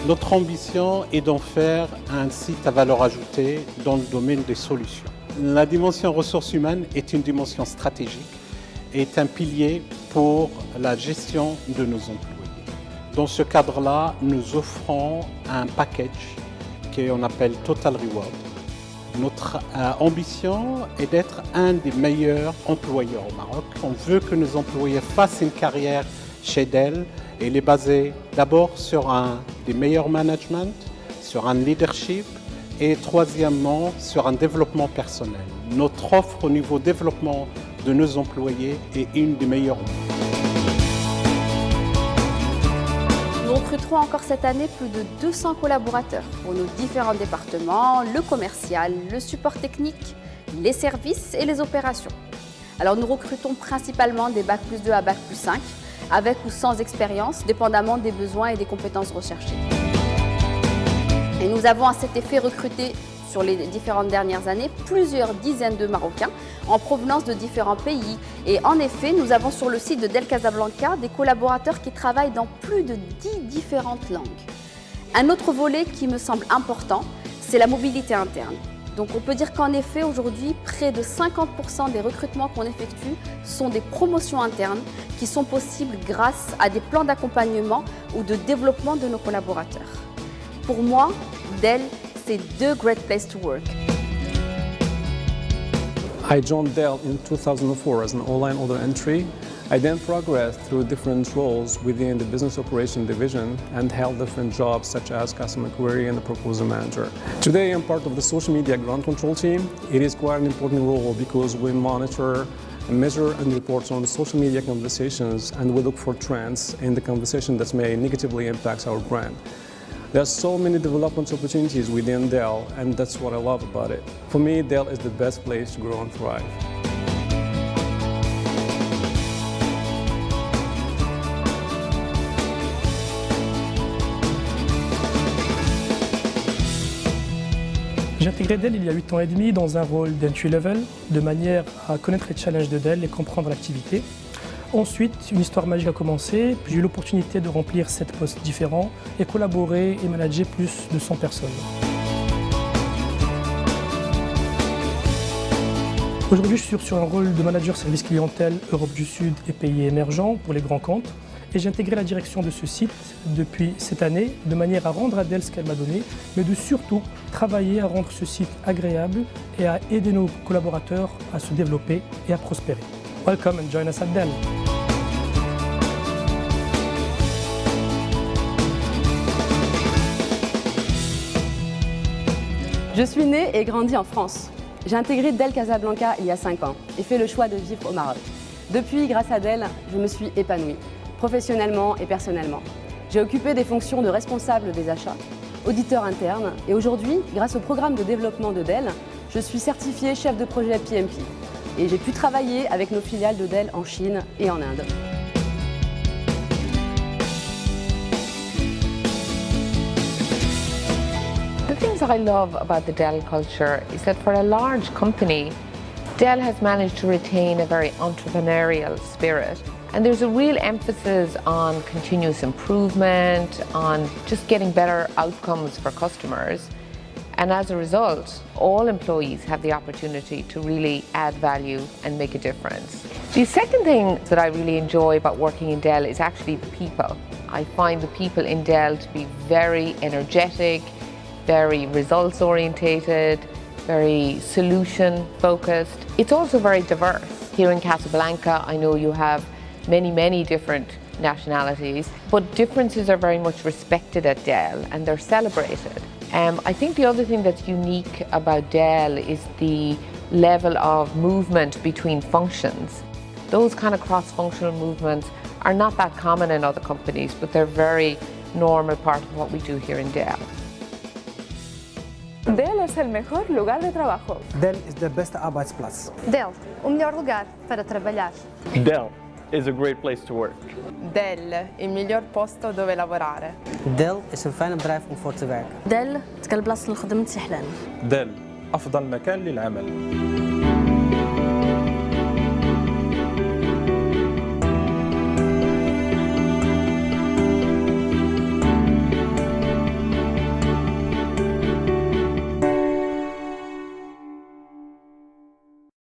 Notre ambition est d'en faire un site à valeur ajoutée dans le domaine des solutions. La dimension ressources humaines est une dimension stratégique et est un pilier pour la gestion de nos employés. Dans ce cadre-là, nous offrons un package qu'on appelle Total Reward. Notre ambition est d'être un des meilleurs employeurs au Maroc. On veut que nos employés fassent une carrière chez Dell. Elle est basée d'abord sur des meilleurs management, sur un leadership et troisièmement sur un développement personnel. Notre offre au niveau développement de nos employés est une des meilleures. Nous recruterons encore cette année plus de 200 collaborateurs pour nos différents départements, le commercial, le support technique, les services et les opérations. Alors nous recrutons principalement des Bac+2 à Bac+5, avec ou sans expérience, dépendamment des besoins et des compétences recherchées. Et nous avons à cet effet recruté sur les différentes dernières années plusieurs dizaines de Marocains en provenance de différents pays. Et en effet, nous avons sur le site de Dell Casablanca des collaborateurs qui travaillent dans plus de 10 différentes langues. Un autre volet qui me semble important, c'est la mobilité interne. Donc on peut dire qu'en effet, aujourd'hui, près de 50% des recrutements qu'on effectue sont des promotions internes qui sont possibles grâce à des plans d'accompagnement ou de développement de nos collaborateurs. Pour moi, Dell, c'est the great place to work. I joined Dell in 2004 as an online order entry. I then progressed through different roles within the business operation division and held different jobs such as customer query and the proposal manager. Today I'm part of the social media ground control team. It is quite an important role because we monitor, measure and report on the social media conversations, and we look for trends in the conversation that may negatively impact our brand. There are so many development opportunities within Dell, and that's what I love about it. For me, Dell is the best place to grow and thrive. J'ai intégré Dell il y a 8 ans et demi dans un rôle d'entry level, de manière à connaître les challenges de Dell et comprendre l'activité. Ensuite, une histoire magique a commencé, puis j'ai eu l'opportunité de remplir 7 postes différents et collaborer et manager plus de 100 personnes. Aujourd'hui, je suis sur un rôle de manager service clientèle Europe du Sud et pays émergents pour les grands comptes. Et j'ai intégré la direction de ce site depuis cette année de manière à rendre à Dell ce qu'elle m'a donné, mais de surtout travailler à rendre ce site agréable et à aider nos collaborateurs à se développer et à prospérer. Welcome and join us at Dell. Je suis née et grandie en France. J'ai intégré Dell Casablanca il y a 5 ans et fait le choix de vivre au Maroc. Depuis, grâce à Dell, je me suis épanouie, professionnellement et personnellement. J'ai occupé des fonctions de responsable des achats, auditeur interne et aujourd'hui, grâce au programme de développement de Dell, je suis certifiée chef de projet PMP et j'ai pu travailler avec nos filiales de Dell en Chine et en Inde. The things that I love about the Dell culture is that for a large company, Dell has managed to retain a very entrepreneurial spirit. And there's a real emphasis on continuous improvement, on just getting better outcomes for customers. And as a result, all employees have the opportunity to really add value and make a difference. The second thing that I really enjoy about working in Dell is actually the people. I find the people in Dell to be very energetic, very results orientated, very solution focused. It's also very diverse. Here in Casablanca, I know you have many different nationalities, but differences are very much respected at Dell and they're celebrated. I think the other thing that's unique about Dell is the level of movement between functions. Those kind of cross-functional movements are not that common in other companies, but they're very normal part of what we do here in Dell. Dell es el mejor lugar de trabajo. Dell is the best Arbeitsplatz. Dell, o melhor lugar para trabalhar. Dell is a great place to work. Dell, il miglior posto dove lavorare. Dell is een fijne bedrijf om voor te werken. Dell تكون بلاصة الخدمة سهلة. ديل أفضل مكان للعمل.